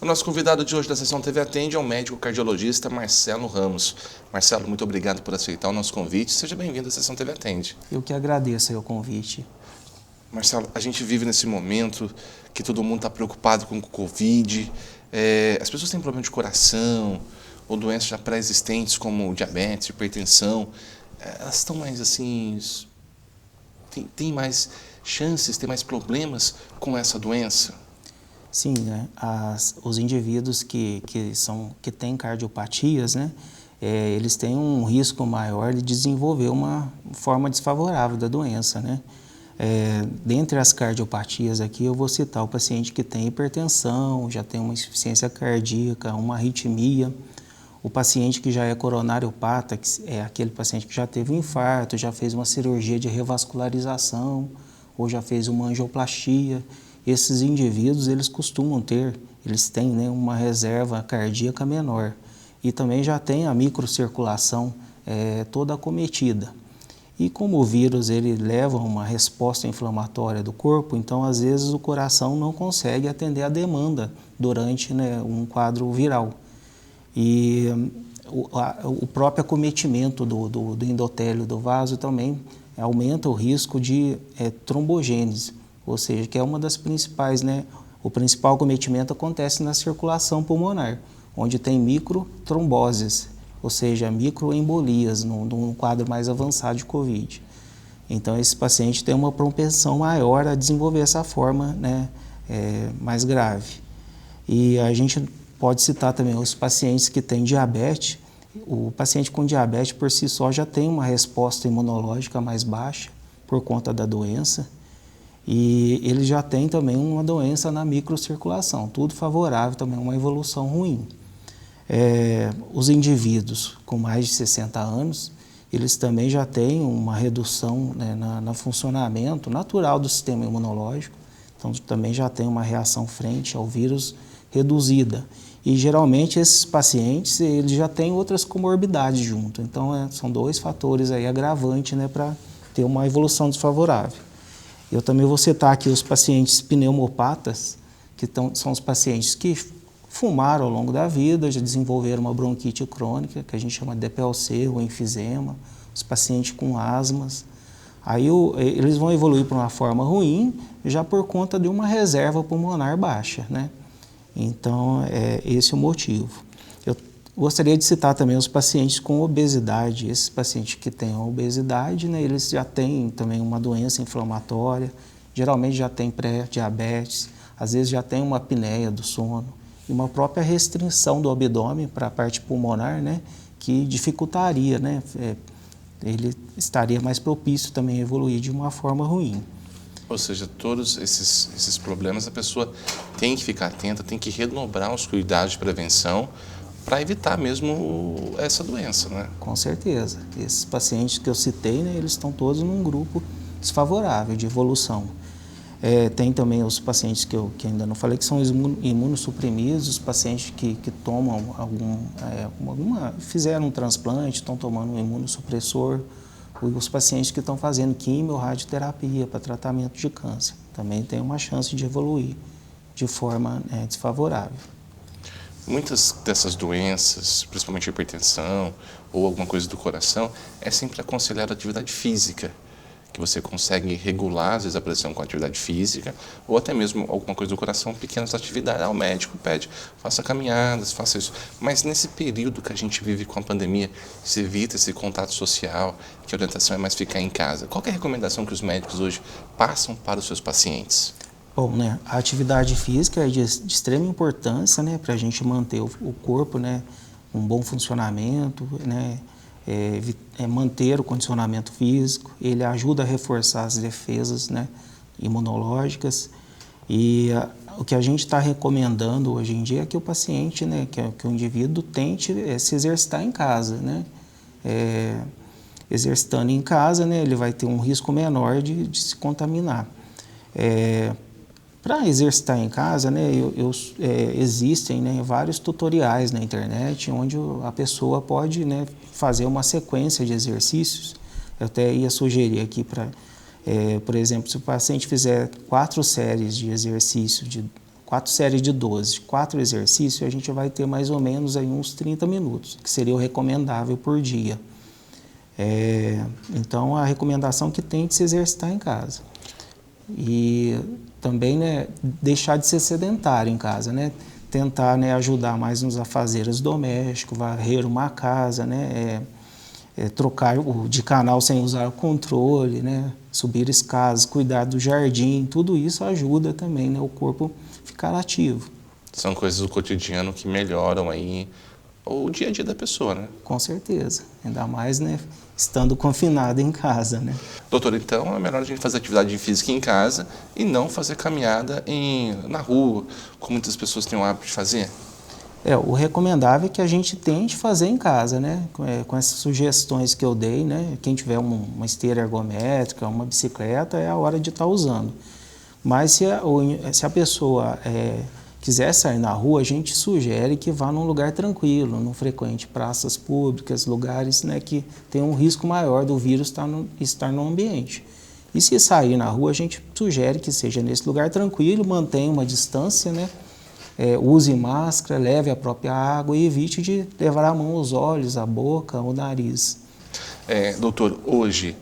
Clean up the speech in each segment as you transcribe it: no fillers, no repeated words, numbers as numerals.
O nosso convidado de hoje da Sessão TV Atende é o médico cardiologista Marcelo Ramos. Marcelo, muito obrigado por aceitar o nosso convite. Seja bem-vindo à Sessão TV Atende. Eu que agradeço aí o convite. Marcelo, a gente vive nesse momento que todo mundo está preocupado com o Covid. As pessoas têm problema de coração ou doenças já pré-existentes como diabetes, hipertensão. Elas estão mais assim... Tem mais chances, tem mais problemas com essa doença? Sim, né? Os indivíduos que têm cardiopatias, né? Eles têm um risco maior de desenvolver uma forma desfavorável da doença, né? Dentre as cardiopatias aqui, eu vou citar o paciente que tem hipertensão, já tem uma insuficiência cardíaca, uma arritmia, o paciente que já é coronariopata, que é aquele paciente que já teve um infarto, já fez uma cirurgia de revascularização, ou já fez uma angioplastia. Esses indivíduos, eles têm, né, uma reserva cardíaca menor e também já tem a microcirculação toda acometida. E como o vírus ele leva uma resposta inflamatória do corpo, então às vezes o coração não consegue atender a demanda durante, né, um quadro viral. E o próprio acometimento do endotélio do vaso também aumenta o risco de trombogênese, ou seja, que é uma das principais, né? O principal acometimento acontece na circulação pulmonar, onde tem microtromboses, ou seja, microembolias num quadro mais avançado de Covid. Então, esse paciente tem uma propensão maior a desenvolver essa forma, né, mais grave. E a gente pode citar também os pacientes que têm diabetes. O paciente com diabetes, por si só, já tem uma resposta imunológica mais baixa por conta da doença. E ele já tem também uma doença na microcirculação, tudo favorável também, uma evolução ruim. Os indivíduos com mais de 60 anos, eles também já têm uma redução, né, no funcionamento natural do sistema imunológico, então também já tem uma reação frente ao vírus reduzida. E geralmente esses pacientes eles já têm outras comorbidades junto, então são dois fatores aí agravantes, né, para ter uma evolução desfavorável. Eu também vou citar aqui os pacientes pneumopatas, que são os pacientes que fumaram ao longo da vida, já desenvolveram uma bronquite crônica, que a gente chama de DPLC ou enfisema, os pacientes com asmas. Aí eles vão evoluir para uma forma ruim, já por conta de uma reserva pulmonar baixa, né? Então, esse é o motivo. Eu gostaria de citar também os pacientes com obesidade. Esses pacientes que têm obesidade, né, eles já têm também uma doença inflamatória, geralmente já têm pré-diabetes, às vezes já tem uma apneia do sono e uma própria restrição do abdômen para a parte pulmonar, né, que dificultaria, né, ele estaria mais propício também a evoluir de uma forma ruim. Ou seja, todos esses problemas a pessoa tem que ficar atenta, tem que redobrar os cuidados de prevenção para evitar mesmo essa doença, né? Com certeza. Esses pacientes que eu citei, né, eles estão todos num grupo desfavorável de evolução. Tem também os pacientes que ainda não falei, que são imunossuprimidos, os pacientes que tomam fizeram um transplante, estão tomando um imunossupressor, os pacientes que estão fazendo quimio ou radioterapia para tratamento de câncer. Também tem uma chance de evoluir de forma desfavorável. Muitas dessas doenças, principalmente hipertensão ou alguma coisa do coração, é sempre aconselhada atividade física, que você consegue regular, às vezes, a pressão com a atividade física, ou até mesmo alguma coisa do coração, pequenas atividades. O médico pede, faça caminhadas, faça isso. Mas nesse período que a gente vive com a pandemia, se evita esse contato social, que a orientação é mais ficar em casa. Qual é a recomendação que os médicos hoje passam para os seus pacientes? Bom, né, a atividade física é de extrema importância, né, para a gente manter o corpo, né, um bom funcionamento, né, manter o condicionamento físico. Ele ajuda a reforçar as defesas, né, imunológicas. E o que a gente está recomendando hoje em dia é que o paciente, né, que o indivíduo tente se exercitar em casa, né. Exercitando em casa, né, ele vai ter um risco menor de se contaminar. Para exercitar em casa, né, existem, né, vários tutoriais na internet onde a pessoa pode, né, fazer uma sequência de exercícios. Eu até ia sugerir aqui para Por exemplo, se o paciente fizer 4 séries de exercício, 4 séries de 12, 4 exercícios, a gente vai ter mais ou menos aí uns 30 minutos, que seria o recomendável por dia. Então, a recomendação que tem de se exercitar em casa. E também, né, deixar de ser sedentário em casa, né? Tentar, né, ajudar mais nos afazeres domésticos, varrer uma casa, né? Trocar de canal sem usar o controle, né? Subir escadas, cuidar do jardim, tudo isso ajuda também, né, o corpo ficar ativo. São coisas do cotidiano que melhoram aí o dia a dia da pessoa, né? Com certeza, ainda mais, né, estando confinado em casa, né? Doutor, então é melhor a gente fazer atividade física em casa e não fazer caminhada na rua, como muitas pessoas têm o hábito de fazer? O recomendável é que a gente tente fazer em casa, né? Com essas sugestões que eu dei, né? Quem tiver uma esteira ergométrica, uma bicicleta, é a hora de estar usando. Mas se a pessoa quiser sair na rua, a gente sugere que vá num lugar tranquilo, não frequente praças públicas, lugares, né, que tem um risco maior do vírus estar no ambiente. E se sair na rua, a gente sugere que seja nesse lugar tranquilo, mantenha uma distância, né? Use máscara, leve a própria água e evite de levar a mão aos olhos, à boca, ao nariz. Doutor, hoje,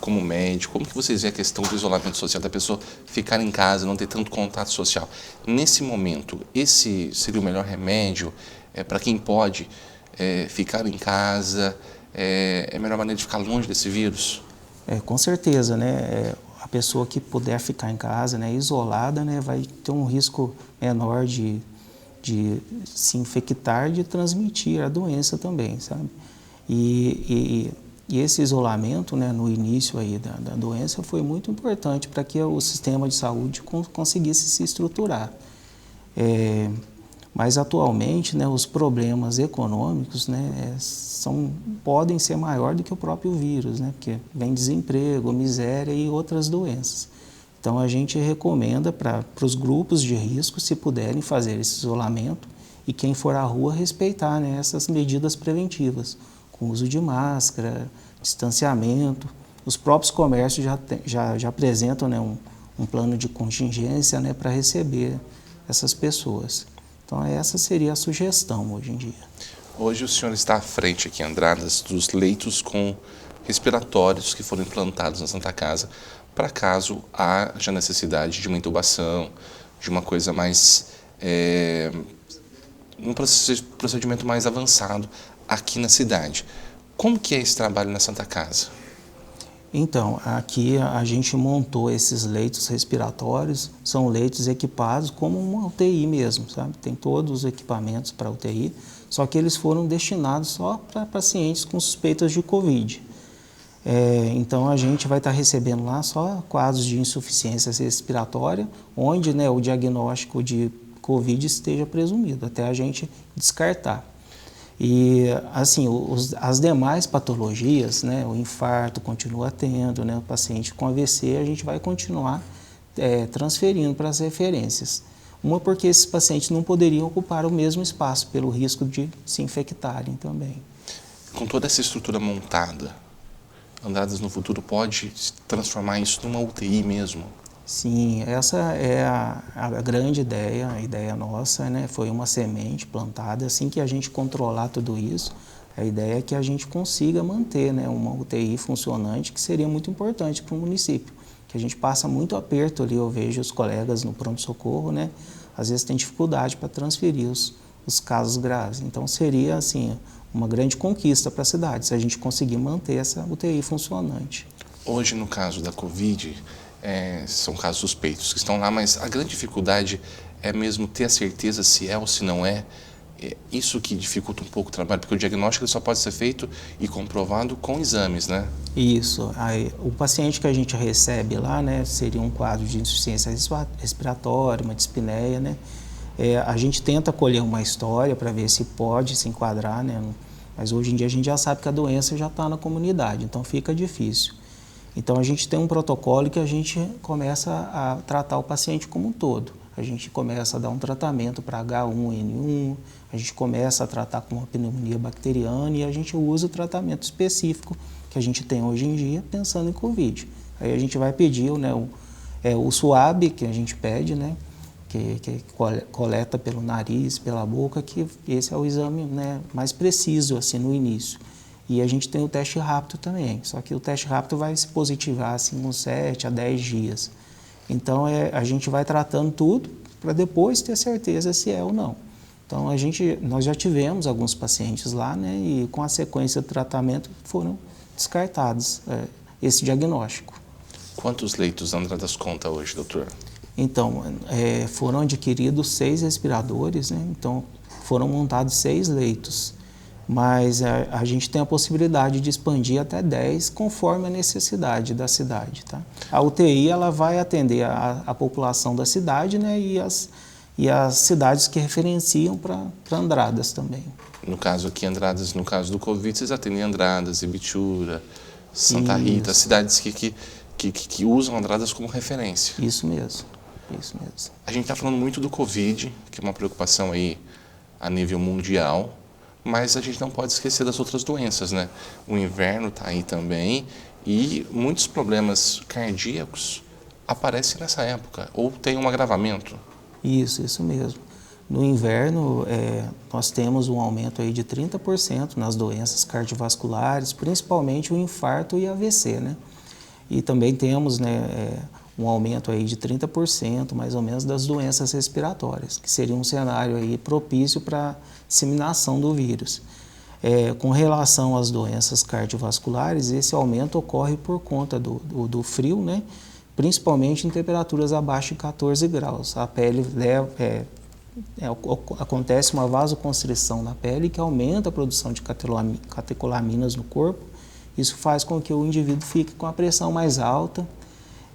como médico, como que vocês veem a questão do isolamento social, da pessoa ficar em casa, não ter tanto contato social? Nesse momento, esse seria o melhor remédio para quem pode ficar em casa? É a melhor maneira de ficar longe desse vírus? Com certeza, né? A pessoa que puder ficar em casa, né, isolada, né, vai ter um risco menor de se infectar, de transmitir a doença também, sabe? E esse isolamento, né, no início aí da doença foi muito importante para que o sistema de saúde conseguisse se estruturar. Mas atualmente, né, os problemas econômicos, né, podem ser maiores do que o próprio vírus, né, porque vem desemprego, miséria e outras doenças. Então a gente recomenda para os grupos de risco, se puderem fazer esse isolamento, e quem for à rua respeitar, né, essas medidas preventivas, com uso de máscara, distanciamento. Os próprios comércios já apresentam, né, um plano de contingência, né, para receber essas pessoas. Então essa seria a sugestão hoje em dia. Hoje o senhor está à frente aqui em Andradas dos leitos com respiratórios que foram implantados na Santa Casa para caso haja necessidade de uma intubação, de uma coisa mais, um procedimento mais avançado aqui na cidade. Como que é esse trabalho na Santa Casa? Então, aqui a gente montou esses leitos respiratórios, são leitos equipados como uma UTI mesmo, sabe? Tem todos os equipamentos para UTI, só que eles foram destinados só para pacientes com suspeitas de Covid. Então, a gente vai estar recebendo lá só quadros de insuficiência respiratória, onde, né, o diagnóstico de Covid esteja presumido, até a gente descartar. E, assim, as demais patologias, né, o infarto continua tendo, né, o paciente com AVC, a gente vai continuar transferindo para as referências. Uma porque esses pacientes não poderiam ocupar o mesmo espaço pelo risco de se infectarem também. Com toda essa estrutura montada, Andradas no futuro pode transformar isso numa UTI mesmo? Sim, essa é a grande ideia, a ideia nossa, né? Foi uma semente plantada. Assim que a gente controlar tudo isso, a ideia é que a gente consiga manter, né, uma UTI funcionante, que seria muito importante para o município, que a gente passa muito aperto ali. Eu vejo os colegas no pronto-socorro, né? Às vezes tem dificuldade para transferir os casos graves. Então seria, assim, uma grande conquista para a cidade, se a gente conseguir manter essa UTI funcionante. Hoje, no caso da Covid, são casos suspeitos que estão lá, mas a grande dificuldade é mesmo ter a certeza se é ou se não é. Isso que dificulta um pouco o trabalho, porque o diagnóstico só pode ser feito e comprovado com exames, né? Isso. Aí, o paciente que a gente recebe lá, né, seria um quadro de insuficiência respiratória, uma dispneia, né? A gente tenta colher uma história para ver se pode se enquadrar, né? Mas hoje em dia a gente já sabe que a doença já está na comunidade, então fica difícil. Então a gente tem um protocolo que a gente começa a tratar o paciente como um todo. A gente começa a dar um tratamento para H1N1, a gente começa a tratar com uma pneumonia bacteriana e a gente usa o tratamento específico que a gente tem hoje em dia pensando em Covid. Aí a gente vai pedir, né, o SUAB que a gente pede, né, que coleta pelo nariz, pela boca, que esse é o exame, né, mais preciso assim no início. E a gente tem o teste rápido também, só que o teste rápido vai se positivar assim uns 7 a 10 dias. Então a gente vai tratando tudo para depois ter certeza se é ou não. Então nós já tivemos alguns pacientes lá, né, e com a sequência de tratamento foram descartados esse diagnóstico. Quantos leitos Andradas conta hoje, doutor? Então, foram adquiridos 6 respiradores, né? Então foram montados 6 leitos, mas a gente tem a possibilidade de expandir até 10 conforme a necessidade da cidade, tá? A UTI ela vai atender a população da cidade, né, e as cidades que referenciam para Andradas também. No caso aqui, Andradas, no caso do Covid, vocês atendem Andradas, Ibitura, Santa Rita, cidades que usam Andradas como referência. Isso mesmo, isso mesmo. A gente está falando muito do Covid, que é uma preocupação aí a nível mundial, mas a gente não pode esquecer das outras doenças, né? O inverno está aí também e muitos problemas cardíacos aparecem nessa época, ou tem um agravamento. Isso mesmo. No inverno, nós temos um aumento aí de 30% nas doenças cardiovasculares, principalmente o infarto e AVC, né? E também temos, né, um aumento aí de 30%, mais ou menos, das doenças respiratórias, que seria um cenário aí propício para disseminação do vírus. Com relação às doenças cardiovasculares, esse aumento ocorre por conta do frio, né? Principalmente em temperaturas abaixo de 14 graus. A pele acontece uma vasoconstrição na pele que aumenta a produção de catecolaminas no corpo. Isso faz com que o indivíduo fique com a pressão mais alta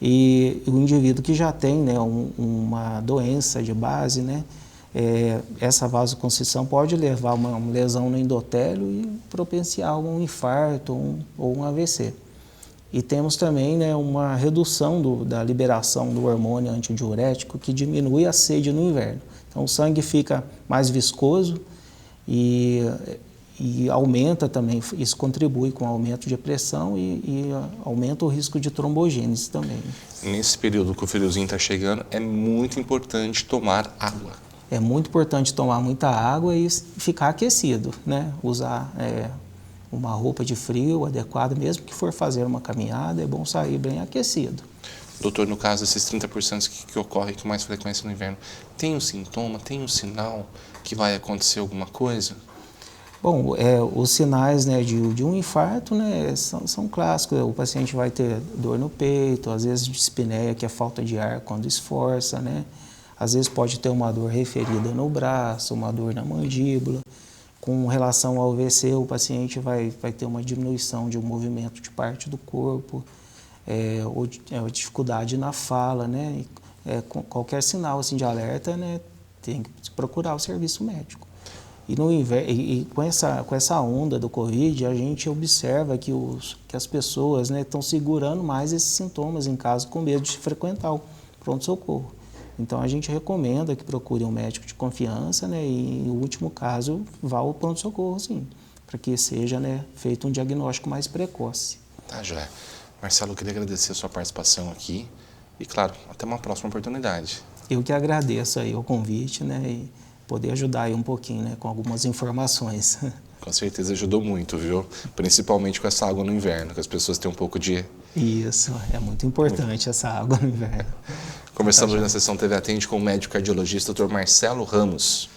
e o indivíduo que já tem, né, uma doença de base, né, essa vasoconstrição pode levar a uma lesão no endotélio e propenciar um infarto ou um AVC. E temos também, né, uma redução da liberação do hormônio antidiurético que diminui a sede no inverno. Então o sangue fica mais viscoso e aumenta também, isso contribui com o aumento de pressão e aumenta o risco de trombogênese também. Nesse período que o friozinho está chegando, é muito importante tomar água. É muito importante tomar muita água e ficar aquecido, né? Usar uma roupa de frio adequada, mesmo que for fazer uma caminhada, é bom sair bem aquecido. Doutor, no caso desses 30% que ocorre com mais frequência no inverno, tem um sintoma, tem um sinal que vai acontecer alguma coisa? Bom, os sinais, né, de um infarto, né, são clássicos. O paciente vai ter dor no peito, às vezes dispneia, que é falta de ar quando esforça, né? Às vezes pode ter uma dor referida no braço, uma dor na mandíbula. Com relação ao AVC, o paciente vai ter uma diminuição de um movimento de parte do corpo, ou dificuldade na fala, né? Qualquer sinal assim, de alerta, né, tem que procurar o serviço médico. E no inverno, com essa onda do Covid, a gente observa que as pessoas, né, estão segurando mais esses sintomas em casa com medo de frequentar o pronto-socorro. Então a gente recomenda que procure um médico de confiança, né, e no último caso vá ao pronto-socorro, sim, para que seja, né, feito um diagnóstico mais precoce. Tá, Joé. Marcelo, eu queria agradecer a sua participação aqui e, claro, até uma próxima oportunidade. Eu que agradeço aí o convite, né, e poder ajudar aí um pouquinho, né, com algumas informações. Com certeza ajudou muito, viu? Principalmente com essa água no inverno, que as pessoas têm um pouco de... Isso, é muito importante essa água no inverno. Conversamos hoje na sessão TV Atende com o médico cardiologista Dr. Marcelo Ramos.